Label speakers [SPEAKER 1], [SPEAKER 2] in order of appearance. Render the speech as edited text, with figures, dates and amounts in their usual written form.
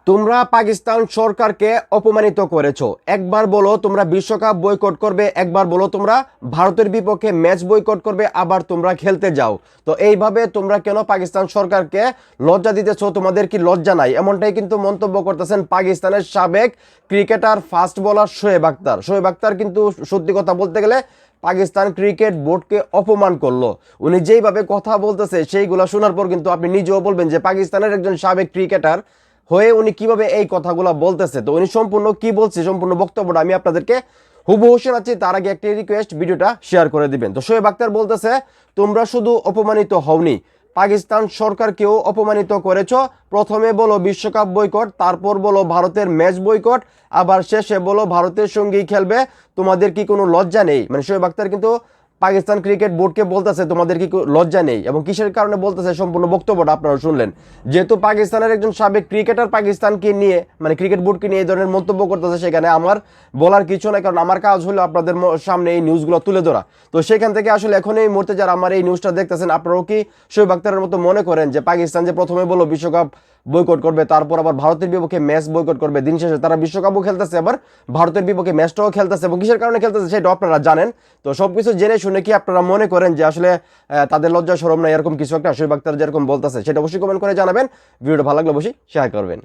[SPEAKER 1] তোমরা পাকিস্তান সরকারকে অপমানিত করেছো। একবার বলো তোমরা বিশ্বকাপ বয়কট করবে, একবার বলো তোমরা ভারতের বিপক্ষে ম্যাচ বয়কট করবে, আবার তোমরা খেলতে যাও। তো এইভাবে তোমরা কেন পাকিস্তান সরকারকে লজ্জা দিতেছো? তোমাদের কি লজ্জা নাই? এমনটাই কিন্তু মন্তব্য করতেছেন পাকিস্তানের সাবেক cricketer fast bowler Shoaib Akhtar. Shoaib Akhtar কিন্তু সত্যি কথা বলতে গেলে পাকিস্তান ক্রিকেট বোর্ডকে অপমান করলো। উনি যেইভাবে কথা বলতেছে সেইগুলো শোনার পর কিন্তু আপনি নিজেও বলবেন যে পাকিস্তানের একজন সাবেক ক্রিকেটার হয়ে উনি কিভাবে এই কথাগুলো বলতেছে। তো উনি সম্পূর্ণ কি বলছে, সম্পূর্ণ বক্তব্যটা আমি আপনাদেরকে হুবহু শোনাচ্ছি। তার আগে একটি রিকোয়েস্ট, ভিডিওটা শেয়ার করে দিবেন। তো শোয়েব আখতার বলতেছে, তোমরা শুধু অপমানিত হওনি, পাকিস্তান সরকারকেও অপমানিত করেছো। প্রথমে বলো বিশ্বকাপ বয়কট, তারপর বলো ভারতের ম্যাচ বয়কট, আবার শেষে বলো ভারতের সঙ্গেই খেলবে। তোমাদের কি কোনো লজ্জা নেই? মানে শোয়েব আখতার কিন্তু পাকিস্তান ক্রিকেট বোর্ডকে বলতেছে তোমাদের কি লজ্জা নেই, এবং কিসের কারণে বলতেছে সম্পূর্ণ বক্তব্যটা আপনারা শুনলেন। যেহেতু পাকিস্তানের একজন সাবেক ক্রিকেটার পাকিস্তানকে নিয়ে মানে ক্রিকেট বোর্ডকে নিয়ে এই ধরনের মন্তব্য করতেছে, সেখানে আমার বলার কিছু নাই, কারণ আমার কাজ হলো আপনাদের সামনে এই নিউজগুলো তুলে ধরা। তো সেখান থেকে আসলে এখন এই মুহূর্তে যারা আমার এই নিউজটা দেখতেছেন, আপনারাও কি শোয়েব আখতারের মতো মনে করেন যে পাকিস্তান যে প্রথমে বলো বিশ্বকাপ বয়কট করবে, তারপর আবার ভারতের বিপক্ষে ম্যাচ বয়কট করবে, দিন শেষে তারা বিশ্বকাপও খেলতেছে, আবার ভারতের বিপক্ষে ম্যাচটাও খেলতেছে, এবং কিসের কারণে খেলতেছে সেটা আপনারা জানেন। তো সবকিছু জেনে শুনে কি আপনারা মনে করেন যে আসলে তাদের লজ্জা শরম না, এরকম কিছু একটা শোয়েব আখতার যেরকম বলতেছে? সেটা অবশ্যই কমেন্ট করে জানাবেন। ভিডিওটা ভালো লাগলে অবশ্যই শেয়ার করবেন।